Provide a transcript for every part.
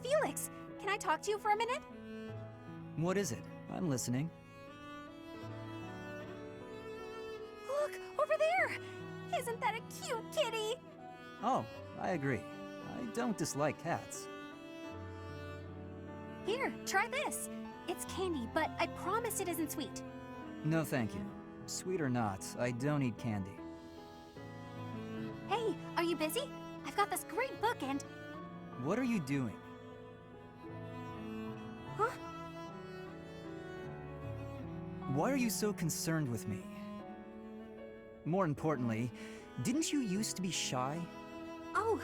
Felix, can I talk to you for a minute? What is it? I'm listening. Look, over there! Isn't that a cute kitty? Oh, I agree. I don't dislike cats. Here, try this. It's candy, but I promise it isn't sweet. No thank you. Sweet or not, I don't eat candy. Hey, are you busy? I've got this great book and... What are you doing? Huh? Why are you so concerned with me? More importantly, didn't you used to be shy? Oh,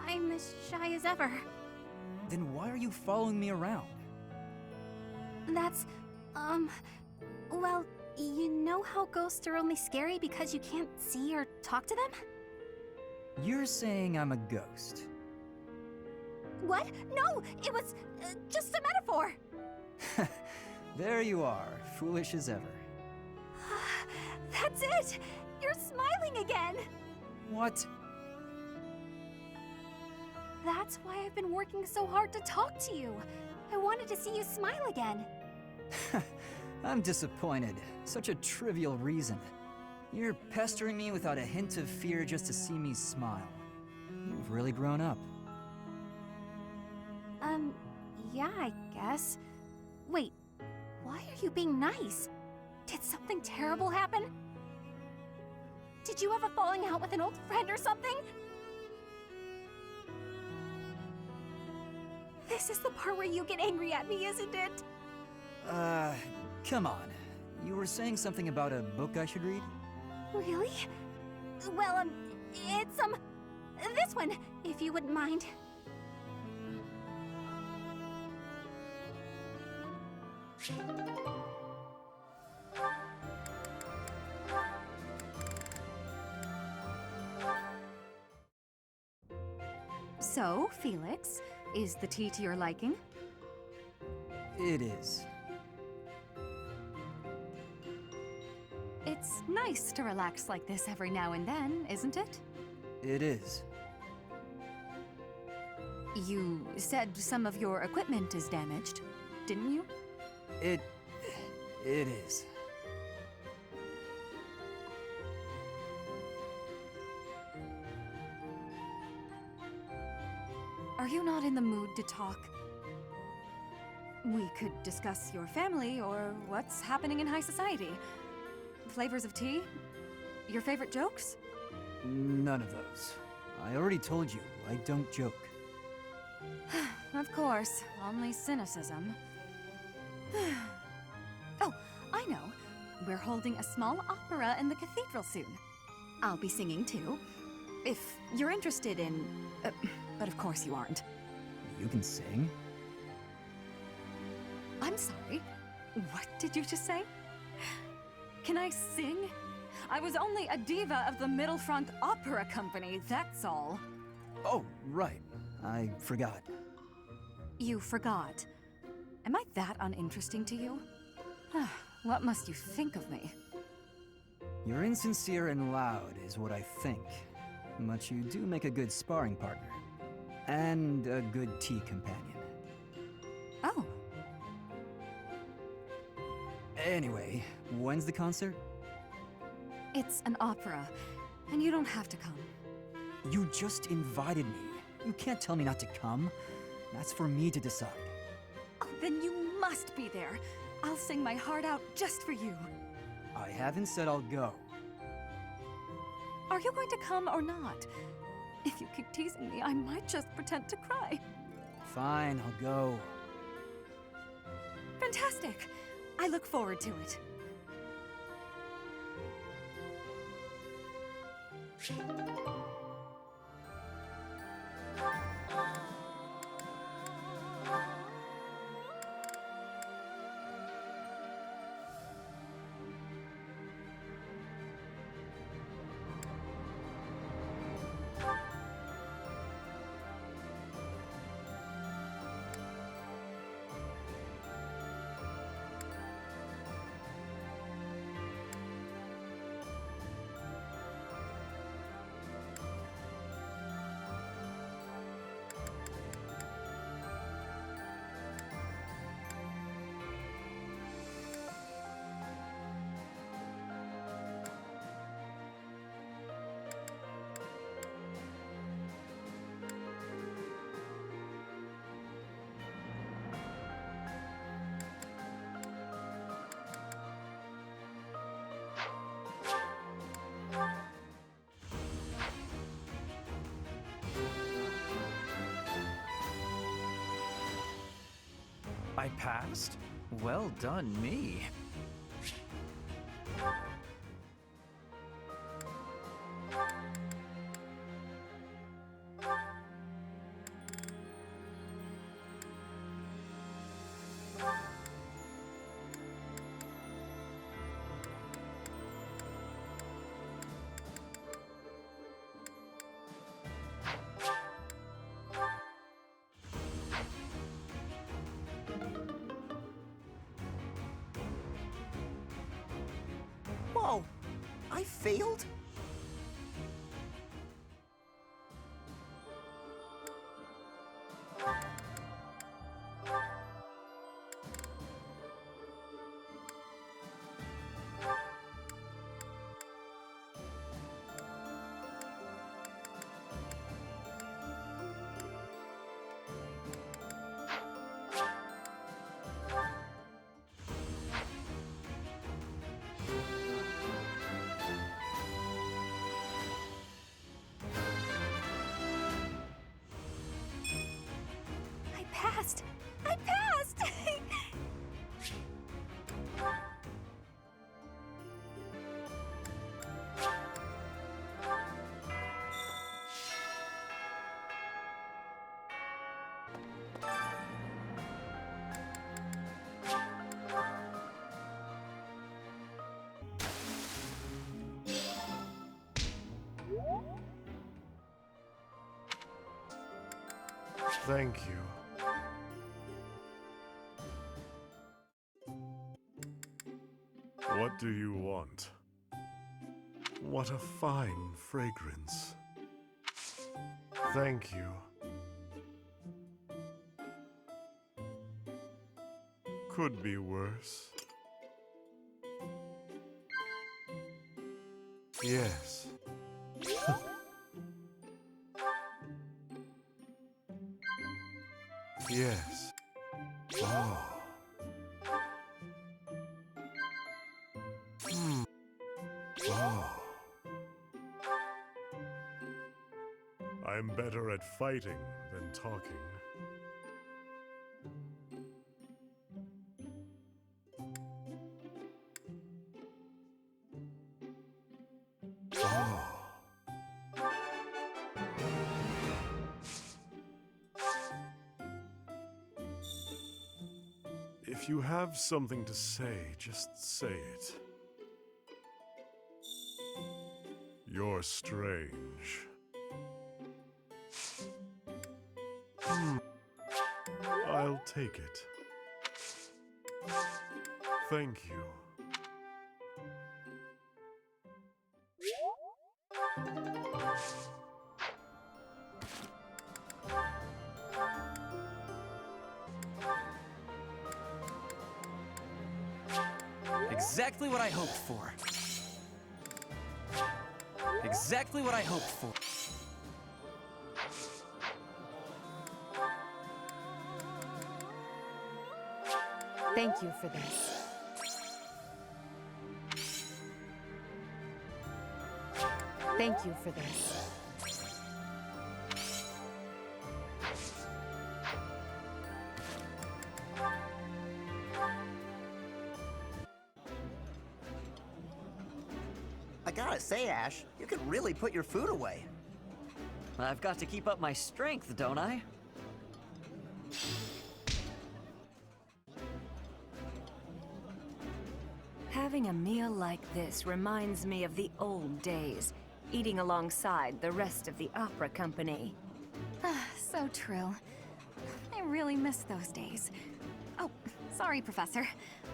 I'm as shy as ever. Then why are you following me around? That's, well, you know how ghosts are only scary because you can't see or talk to them? You're saying I'm a ghost. What? No, it was just a metaphor. There you are, foolish as ever. That's it! You're smiling again! What? That's why I've been working so hard to talk to you. I wanted to see you smile again. I'm disappointed. Such a trivial reason. You're pestering me without a hint of fear just to see me smile. You've really grown up. Yeah, I guess. Wait, why are you being nice? Did something terrible happen? Did you have a falling out with an old friend or something? This is the part where you get angry at me, isn't it? Come on. You were saying something about a book I should read? Really? Well, it's, this one, if you wouldn't mind. So, Felix, is the tea to your liking? It is. It's nice to relax like this every now and then, isn't it? It is. You said some of your equipment is damaged, didn't you? It is. Are you not in the mood to talk? We could discuss your family or what's happening in high society. Flavors of tea? Your favorite jokes? None of those. I already told you, I don't joke. Of course, only cynicism. Oh, I know. We're holding a small opera in the cathedral soon. I'll be singing too. If you're interested in... but of course you aren't. You can sing? I'm sorry. What did you just say? Can I sing? I was only a diva of the Middle Front Opera Company, that's all. Oh, right. I forgot. You forgot. Am I that uninteresting to you? What must you think of me? You're insincere and loud, is what I think. But you do make a good sparring partner. And a good tea companion. Oh. Anyway, when's the concert? It's an opera, and you don't have to come. You just invited me. You can't tell me not to come. That's for me to decide. Oh, then you must be there. I'll sing my heart out just for you. I haven't said I'll go. Are you going to come or not? If you keep teasing me, I might just pretend to cry. Fine, I'll go. Fantastic! I look forward to it. passed? Well done, me. Whoa! I failed? I passed! Thank you. What do you want? What a fine fragrance. Thank you. Could be worse. Yes. Yes. Oh. Oh. I'm better at fighting than talking. Oh. If you have something to say, just say it. You're strange. I'll take it. Thank you. Exactly what I hoped for. Exactly what I hoped for. Thank you for this. Thank you for this. I gotta say, Ashe, you can really put your food away. I've got to keep up my strength, don't I? Having a meal like this reminds me of the old days, eating alongside the rest of the opera company. So true. I really miss those days. Oh, sorry, Professor.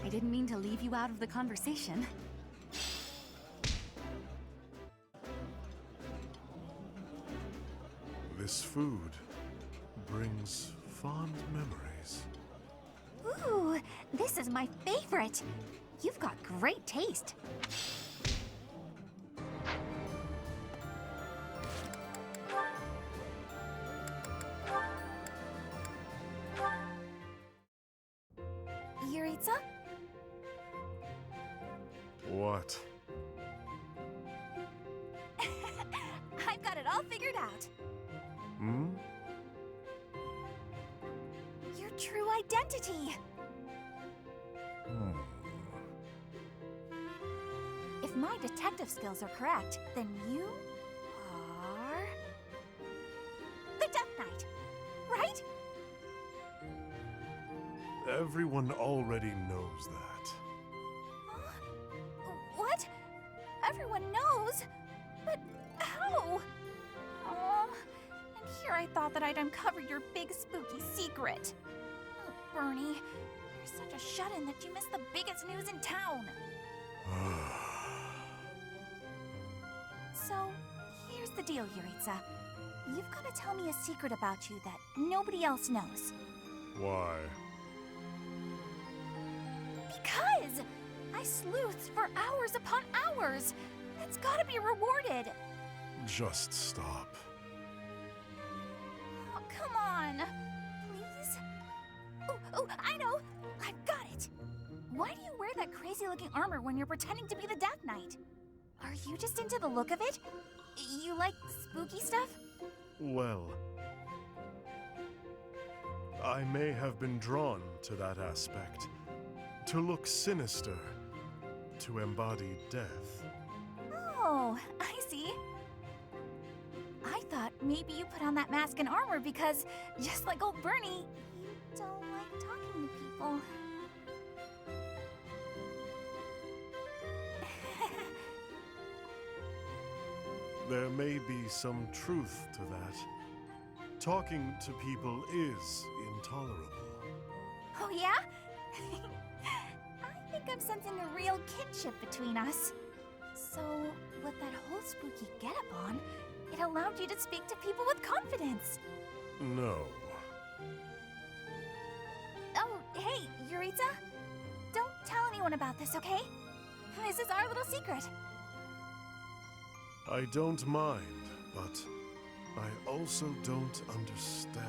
I didn't mean to leave you out of the conversation. This food brings fond memories. Ooh, this is my favorite. You've got great taste. Jeritza? What? I've got it all figured out. Hmm? Your true identity. my detective skills are correct, then you are the Death Knight, right? Everyone already knows that. What? Everyone knows? But how? Oh, and here I thought that I'd uncover your big spooky secret. Oh, Bernie, you're such a shut-in that you missed the biggest news in town. So, here's the deal, Jeritza. You've got to tell me a secret about you that nobody else knows. Why? Because I sleuthed for hours upon hours. That's gotta be rewarded. Just stop. Oh, come on. Please? Oh, I know. I've got it. Why do you wear that crazy-looking armor when you're pretending to be the Death Knight? Are you just into the look of it? You like spooky stuff? Well, I may have been drawn to that aspect. To look sinister. To embody death. Oh, I see. I thought maybe you put on that mask and armor because, just like old Bernie, you don't like talking to people. There may be some truth to that. Talking to people is intolerable. Oh, yeah? I think I'm sensing a real kinship between us. So, with that whole spooky getup on, it allowed you to speak to people with confidence. No. Oh, hey, Jeritza. Don't tell anyone about this, okay? This is our little secret. I don't mind, but I also don't understand.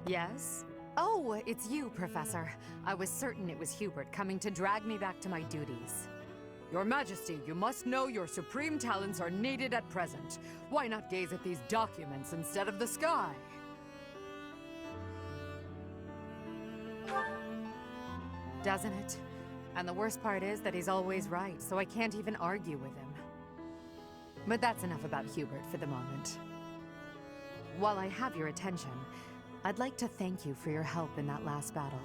Yes? Oh, it's you, Professor. I was certain it was Hubert coming to drag me back to my duties. Your Majesty, you must know your supreme talents are needed at present. Why not gaze at these documents instead of the sky? Doesn't it? And the worst part is that he's always right, so I can't even argue with him. But that's enough about Hubert for the moment. While I have your attention, I'd like to thank you for your help in that last battle.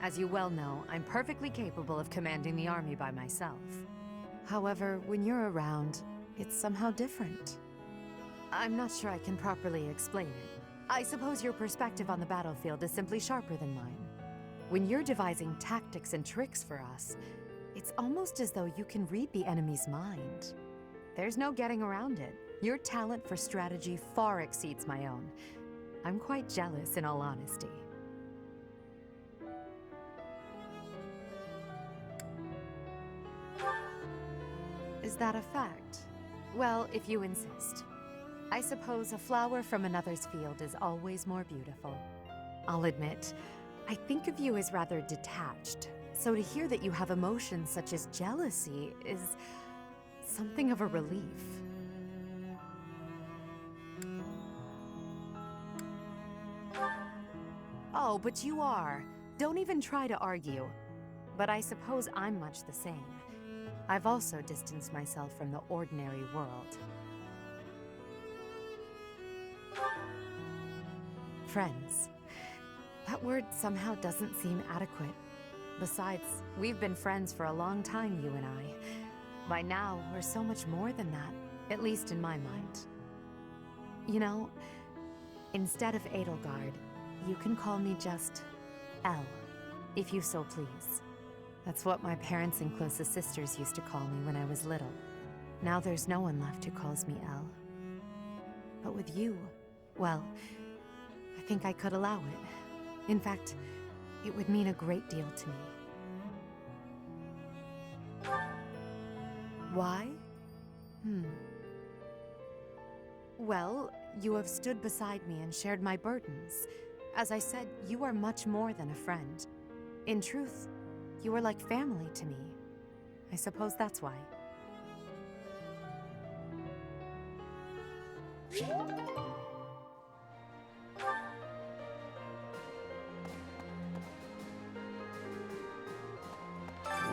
As you well know, I'm perfectly capable of commanding the army by myself. However, when you're around, it's somehow different. I'm not sure I can properly explain it. I suppose your perspective on the battlefield is simply sharper than mine. When you're devising tactics and tricks for us, it's almost as though you can read the enemy's mind. There's no getting around it. Your talent for strategy far exceeds my own. I'm quite jealous, in all honesty. Is that a fact? Well, if you insist. I suppose a flower from another's field is always more beautiful. I'll admit, I think of you as rather detached, so to hear that you have emotions such as jealousy is something of a relief. Oh, but you are. Don't even try to argue. But I suppose I'm much the same. I've also distanced myself from the ordinary world. Friends. That word somehow doesn't seem adequate. Besides, we've been friends for a long time, you and I. By now, we're so much more than that, at least in my mind. You know, instead of Edelgard, you can call me just Elle, if you so please. That's what my parents and closest sisters used to call me when I was little. Now there's no one left who calls me Elle. But with you, well, I think I could allow it. In fact, it would mean a great deal to me. Why? Well, you have stood beside me and shared my burdens. As I said, you are much more than a friend. In truth, you are like family to me. I suppose that's why.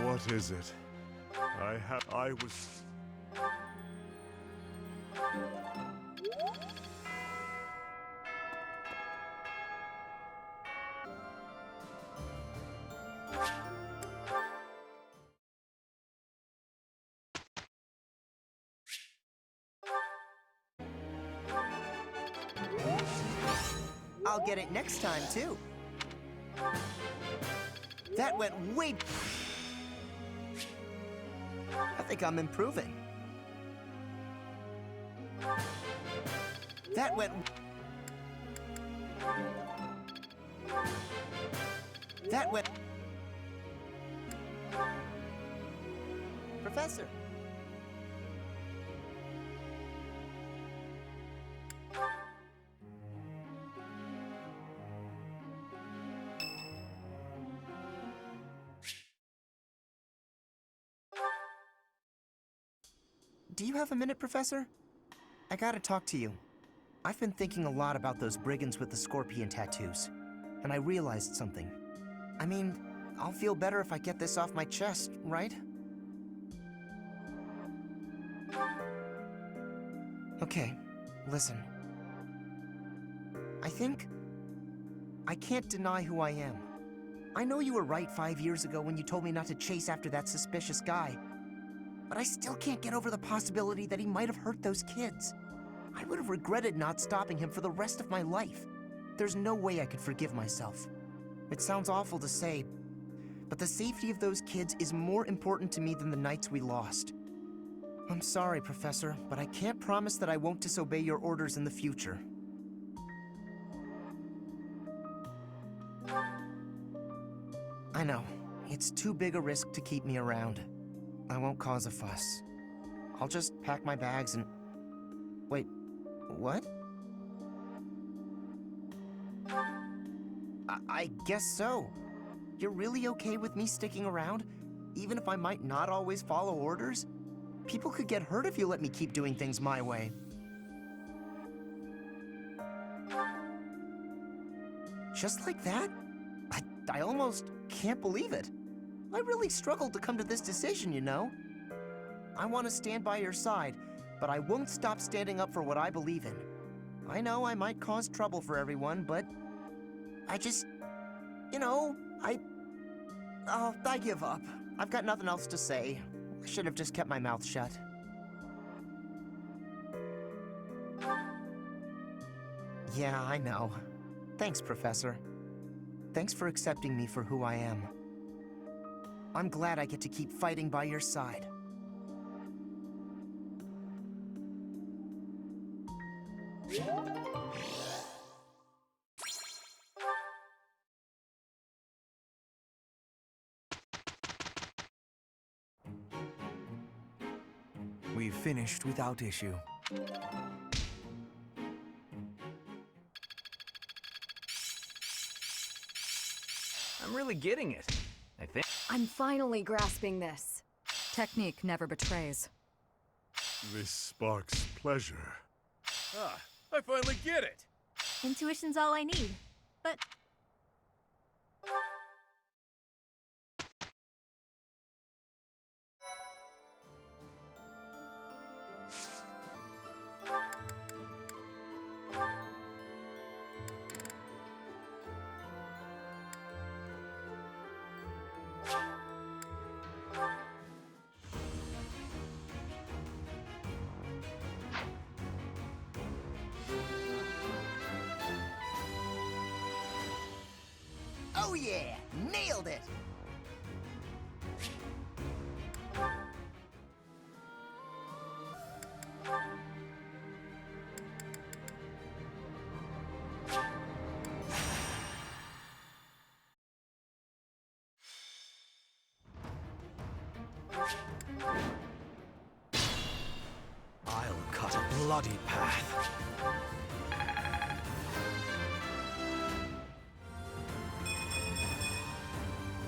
What is it? I was... I'll get it next time, too. That went way... I think I'm improving. That went... That went... Professor. Do you have a minute, Professor? I gotta talk to you. I've been thinking a lot about those brigands with the scorpion tattoos, and I realized something. I mean, I'll feel better if I get this off my chest, right? Okay, listen. I can't deny who I am. I know you were right 5 years ago when you told me not to chase after that suspicious guy. But I still can't get over the possibility that he might have hurt those kids. I would have regretted not stopping him for the rest of my life. There's no way I could forgive myself. It sounds awful to say, but the safety of those kids is more important to me than the knights we lost. I'm sorry, Professor, but I can't promise that I won't disobey your orders in the future. I know, it's too big a risk to keep me around. I won't cause a fuss. I'll just pack my bags and... Wait, what? I guess so. You're really okay with me sticking around? Even if I might not always follow orders? People could get hurt if you let me keep doing things my way. Just like that? I almost can't believe it. I really struggled to come to this decision, you know? I want to stand by your side, but I won't stop standing up for what I believe in. I know I might cause trouble for everyone, but I just... You know, I give up. I've got nothing else to say. I should have just kept my mouth shut. Yeah, I know. Thanks, Professor. Thanks for accepting me for who I am. I'm glad I get to keep fighting by your side. We've finished without issue. I'm really getting it, I think. I'm finally grasping this. Technique never betrays. This sparks pleasure. Ah, I finally get it! Intuition's all I need. But Oh yeah! Nailed it! I'll cut a bloody path.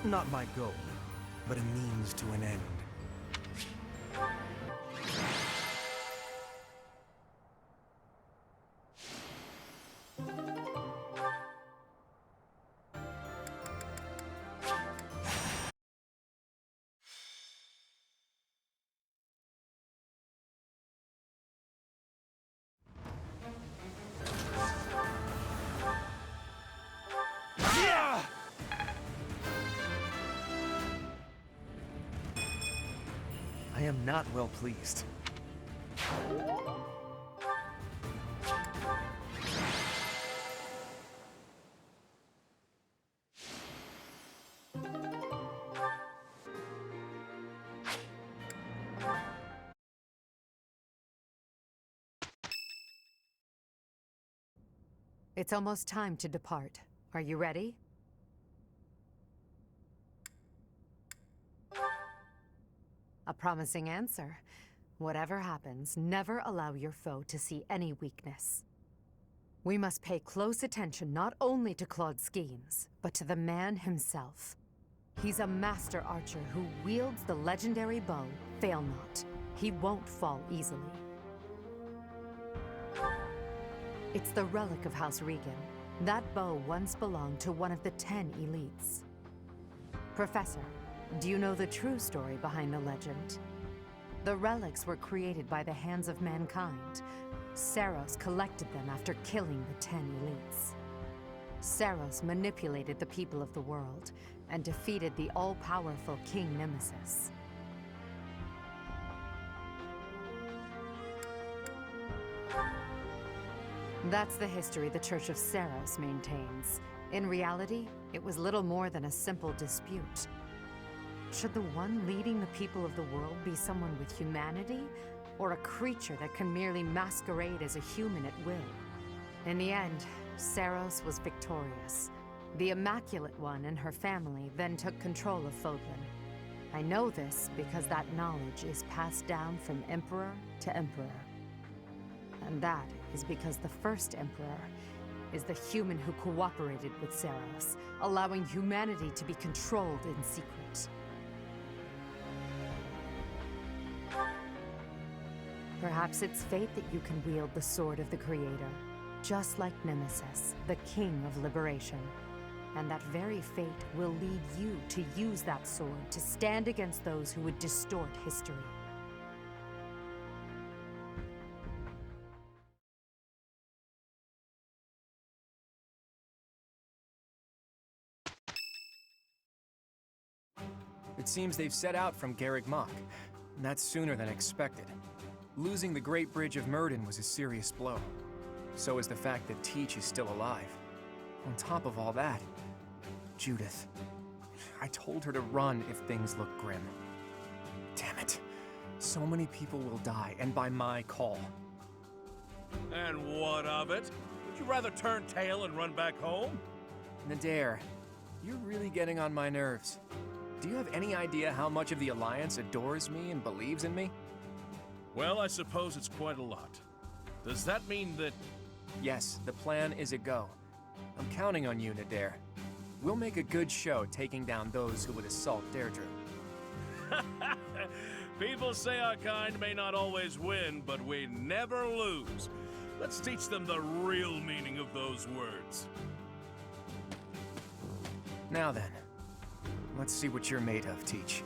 not my goal, but a means to an end. I am not well pleased. It's almost time to depart. Are you ready? A promising answer. Whatever happens, never allow your foe to see any weakness. We must pay close attention not only to Claude's schemes, but to the man himself. He's a master archer who wields the legendary bow, Fail Not. He won't fall easily. It's the relic of House Regan. That bow once belonged to one of the 10 elites. Professor, do you know the true story behind the legend? The relics were created by the hands of mankind. Seiros collected them after killing the 10 elites. Seiros manipulated the people of the world and defeated the all-powerful King Nemesis. That's the history the Church of Seiros maintains. In reality, it was little more than a simple dispute. Should the one leading the people of the world be someone with humanity, or a creature that can merely masquerade as a human at will? In the end, Seiros was victorious. The Immaculate One and her family then took control of Fodlan. I know this because that knowledge is passed down from Emperor to Emperor. And that is because the first Emperor is the human who cooperated with Seiros, allowing humanity to be controlled in secret. Perhaps it's fate that you can wield the sword of the Creator, just like Nemesis, the King of Liberation. And that very fate will lead you to use that sword to stand against those who would distort history. It seems they've set out from Garreg Mach, and that's sooner than expected. Losing the Great Bridge of Myrden was a serious blow. So is the fact that Teach is still alive. On top of all that, Judith. I told her to run if things look grim. Damn it. So many people will die, and by my call. And what of it? Would you rather turn tail and run back home? Nadir, you're really getting on my nerves. Do you have any idea how much of the Alliance adores me and believes in me? Well, I suppose it's quite a lot. Does that mean that... Yes, the plan is a go. I'm counting on you, Nadir. We'll make a good show taking down those who would assault Derdriu. People say our kind may not always win, but we never lose. Let's teach them the real meaning of those words. Now then, let's see what you're made of, Teach.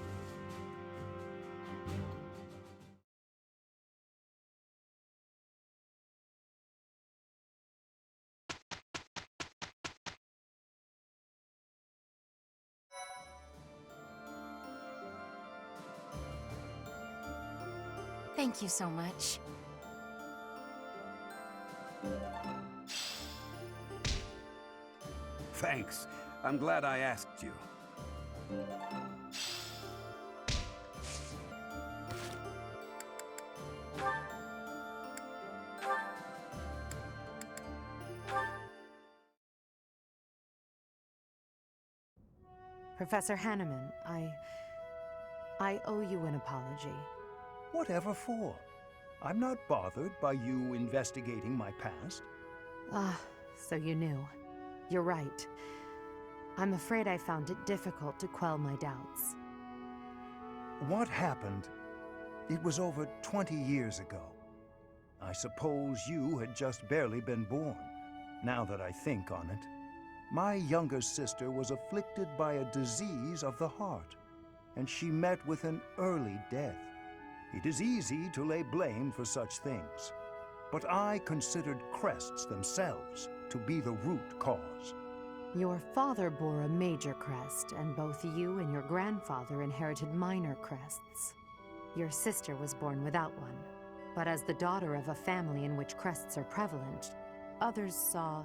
Thank you so much. Thanks. I'm glad I asked you. Professor Hanneman, I owe you an apology. Whatever for? I'm not bothered by you investigating my past. Ah, so you knew. You're right. I'm afraid I found it difficult to quell my doubts. What happened? It was over 20 years ago. I suppose you had just barely been born, now that I think on it. My younger sister was afflicted by a disease of the heart, and she met with an early death. It is easy to lay blame for such things, but I considered crests themselves to be the root cause. Your father bore a major crest, and both you and your grandfather inherited minor crests. Your sister was born without one, but as the daughter of a family in which crests are prevalent, others saw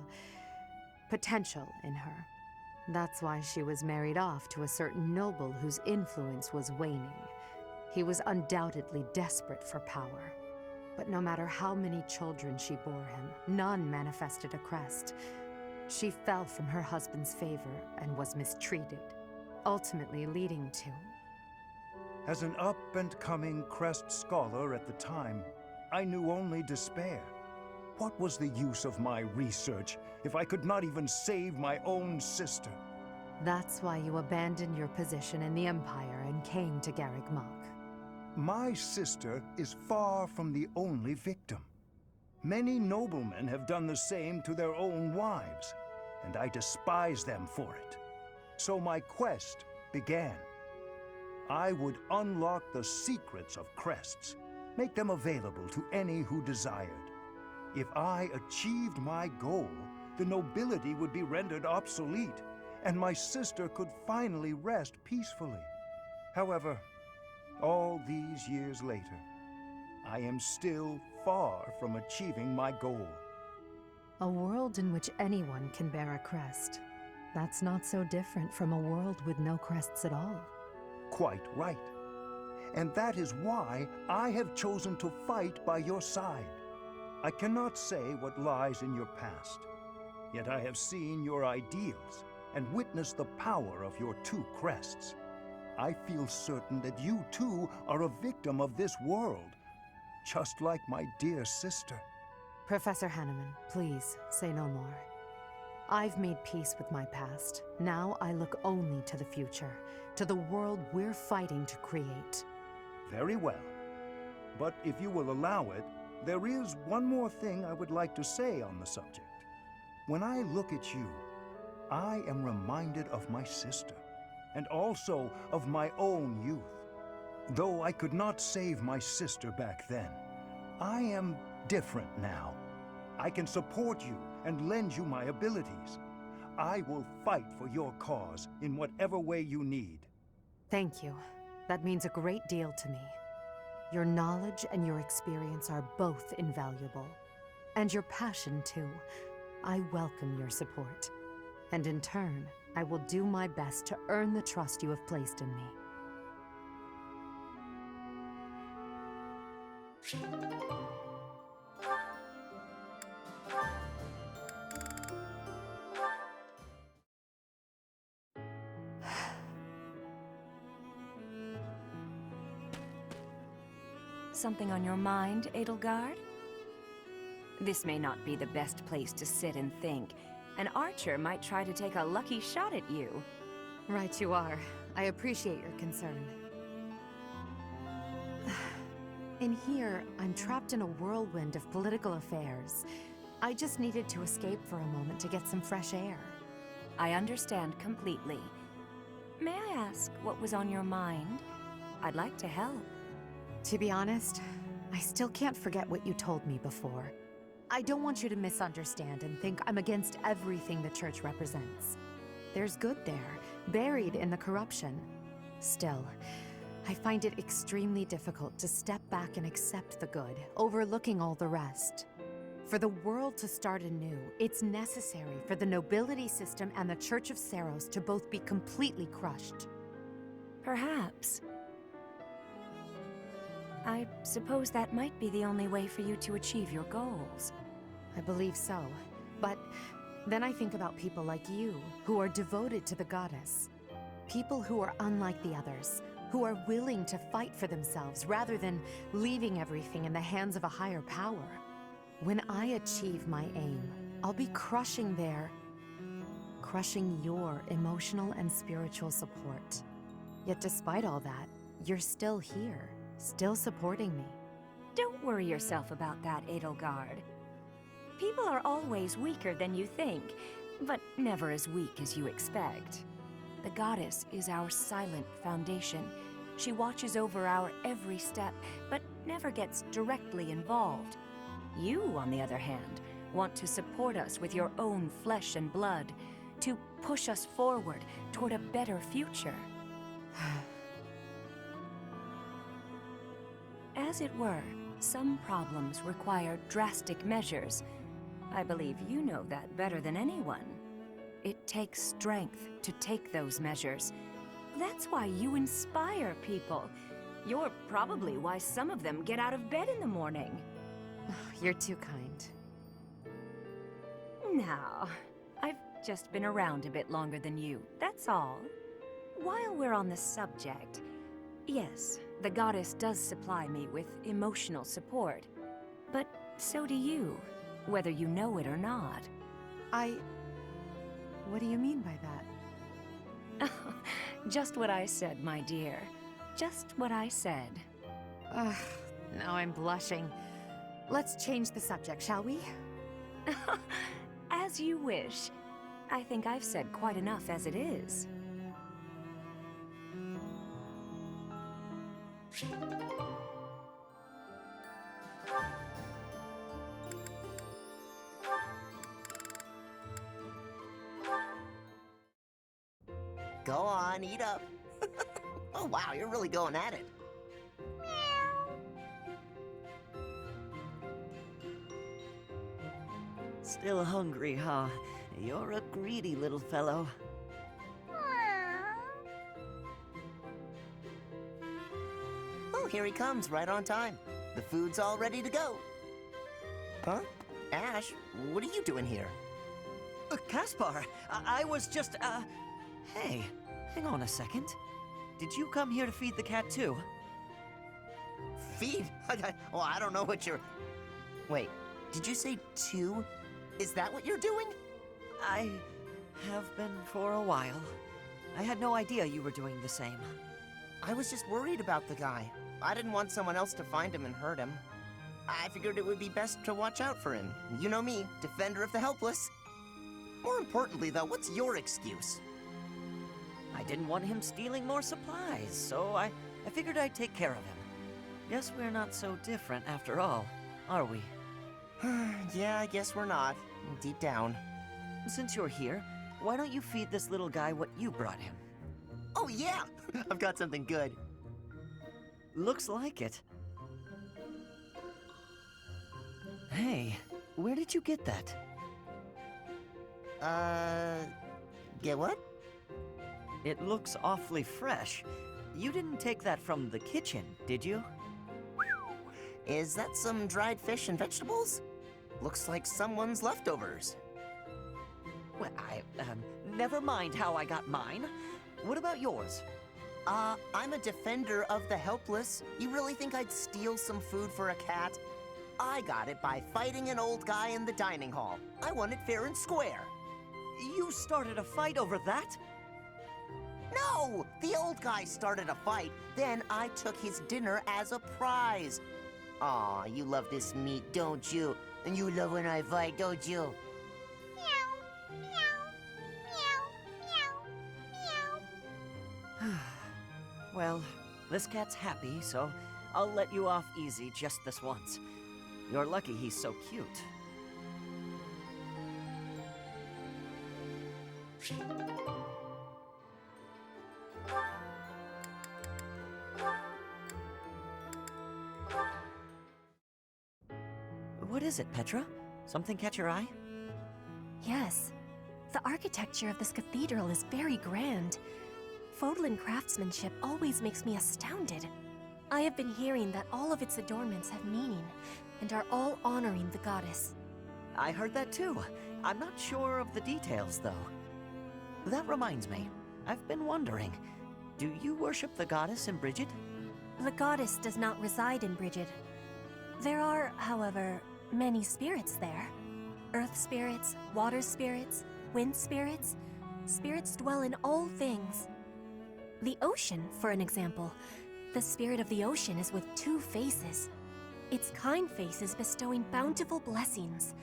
potential in her. That's why she was married off to a certain noble whose influence was waning. He was undoubtedly desperate for power. But no matter how many children she bore him, none manifested a crest. She fell from her husband's favor and was mistreated, ultimately leading to... As an up-and-coming crest scholar at the time, I knew only despair. What was the use of my research if I could not even save my own sister? That's why you abandoned your position in the Empire and came to Garreg Mach. My sister is far from the only victim. Many noblemen have done the same to their own wives, and I despise them for it. So my quest began. I would unlock the secrets of crests, make them available to any who desired. If I achieved my goal, the nobility would be rendered obsolete, and my sister could finally rest peacefully. However, all these years later, I am still far from achieving my goal. A world in which anyone can bear a crest. That's not so different from a world with no crests at all. Quite right. And that is why I have chosen to fight by your side. I cannot say what lies in your past, yet I have seen your ideals and witnessed the power of your two crests. I feel certain that you too are a victim of this world, just like my dear sister. Professor Hanneman, please, say no more. I've made peace with my past. Now I look only to the future, to the world we're fighting to create. Very well. But if you will allow it, there is one more thing I would like to say on the subject. When I look at you, I am reminded of my sister, and also of my own youth. Though I could not save my sister back then, I am different now. I can support you and lend you my abilities. I will fight for your cause in whatever way you need. Thank you. That means a great deal to me. Your knowledge and your experience are both invaluable. And your passion, too. I welcome your support. And in turn, I will do my best to earn the trust you have placed in me. Something on your mind, Edelgard? This may not be the best place to sit and think. An archer might try to take a lucky shot at you. Right you are. I appreciate your concern. In here, I'm trapped in a whirlwind of political affairs. I just needed to escape for a moment to get some fresh air. I understand completely. May I ask what was on your mind? I'd like to help. To be honest, I still can't forget what you told me before. I don't want you to misunderstand and think I'm against everything the Church represents. There's good there, buried in the corruption. Still, I find it extremely difficult to step back and accept the good, overlooking all the rest. For the world to start anew, it's necessary for the nobility system and the Church of Seiros to both be completely crushed. Perhaps. I suppose that might be the only way for you to achieve your goals. I believe so. But then I think about people like you, who are devoted to the goddess. People who are unlike the others, who are willing to fight for themselves rather than leaving everything in the hands of a higher power. When I achieve my aim, I'll be crushing their crushing your emotional and spiritual support. Yet despite all that, you're still here, still supporting me. Don't worry yourself about that, Edelgard. People are always weaker than you think, but never as weak as you expect. The goddess is our silent foundation. She watches over our every step, but never gets directly involved. You, on the other hand, want to support us with your own flesh and blood, to push us forward toward a better future. As it were, some problems require drastic measures. I believe you know that better than anyone. It takes strength to take those measures. That's why you inspire people. You're probably why some of them get out of bed in the morning. You're too kind. Now, I've just been around a bit longer than you, that's all. While we're on the subject, yes, the goddess does supply me with emotional support. But so do you, whether you know it or not. What do you mean by that? Just what I said, my dear. Just what I said. Ugh, now I'm blushing. Let's change the subject, shall we? As you wish. I think I've said quite enough as it is. Go on, eat up. Oh wow, you're really going at it. Still hungry, huh? You're a greedy little fellow. Oh, here he comes, right on time. The food's all ready to go. Huh? Ashe, what are you doing here? Caspar, I was just, Hey, hang on a second. Did you come here to feed the cat too? Feed? Well, I don't know what you're... Wait, did you say two? Is that what you're doing? I have been for a while. I had no idea you were doing the same. I was just worried about the guy. I didn't want someone else to find him and hurt him. I figured it would be best to watch out for him. You know me, defender of the helpless. More importantly, though, what's your excuse? I didn't want him stealing more supplies, so I figured I'd take care of him. Guess we're not so different after all, are we? Yeah, I guess we're not. Deep down. Since you're here, why don't you feed this little guy what you brought him? Oh yeah! I've got something good. Looks like it. Hey, where did you get that? Get what? It looks awfully fresh. You didn't take that from the kitchen, did you? Is that some dried fish and vegetables? Looks like someone's leftovers. Well, never mind how I got mine. What about yours? I'm a defender of the helpless. You really think I'd steal some food for a cat? I got it by fighting an old guy in the dining hall. I won it fair and square. You started a fight over that? No! The old guy started a fight, then I took his dinner as a prize. Aw, you love this meat, don't you? And you love when I fight, don't you? Meow, meow, meow, meow, meow. Well, this cat's happy, so I'll let you off easy just this once. You're lucky he's so cute. What is it, Petra? Something catch your eye? Yes. The architecture of this cathedral is very grand. Fodlan craftsmanship always makes me astounded. I have been hearing that all of its adornments have meaning, and are all honoring the goddess. I heard that too. I'm not sure of the details, though. That reminds me, I've been wondering, do you worship the goddess in Brigid? The goddess does not reside in Brigid. There are, however, many spirits there. Earth spirits, water spirits, wind spirits, spirits dwell in all things. The ocean, for an example. The spirit of the ocean is with two faces. Its kind face is bestowing bountiful blessings,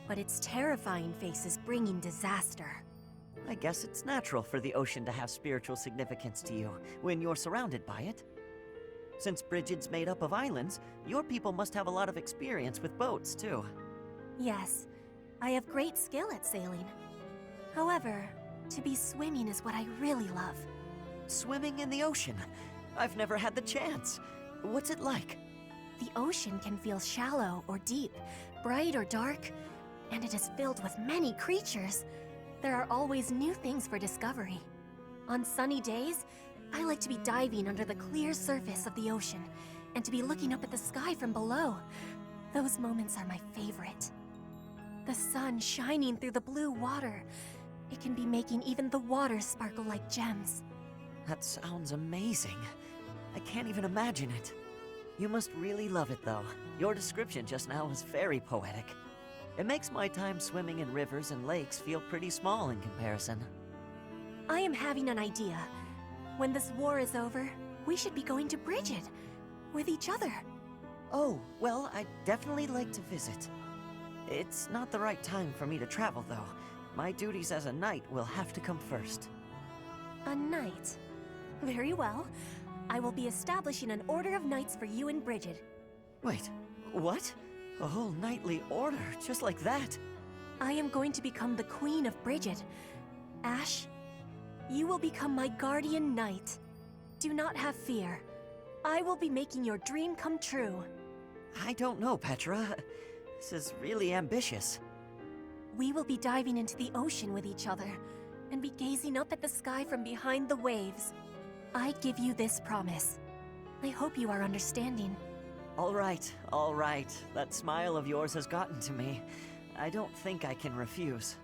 but its terrifying face is bringing disaster. I guess it's natural for the ocean to have spiritual significance to you when you're surrounded by it. Since Brigid's made up of islands, your people must have a lot of experience with boats, too. Yes, I have great skill at sailing. However, to be swimming is what I really love. Swimming in the ocean? I've never had the chance. What's it like? The ocean can feel shallow or deep, bright or dark, and it is filled with many creatures. There are always new things for discovery. On sunny days, I like to be diving under the clear surface of the ocean and to be looking up at the sky from below. Those moments are my favorite. The sun shining through the blue water. It can be making even the water sparkle like gems. That sounds amazing. I can't even imagine it. You must really love it, though. Your description just now was very poetic. It makes my time swimming in rivers and lakes feel pretty small in comparison. I am having an idea. When this war is over, we should be going to Brigid. With each other. Oh, well, I'd definitely like to visit. It's not the right time for me to travel, though. My duties as a knight will have to come first. A knight? Very well. I will be establishing an order of knights for you in Brigid. Wait, what? A whole knightly order, just like that? I am going to become the Queen of Brigid. Ashe, you will become my guardian knight. Do not have fear. I will be making your dream come true. I don't know, Petra. This is really ambitious. We will be diving into the ocean with each other, and be gazing up at the sky from behind the waves. I give you this promise. I hope you are understanding. All right, all right. That smile of yours has gotten to me. I don't think I can refuse.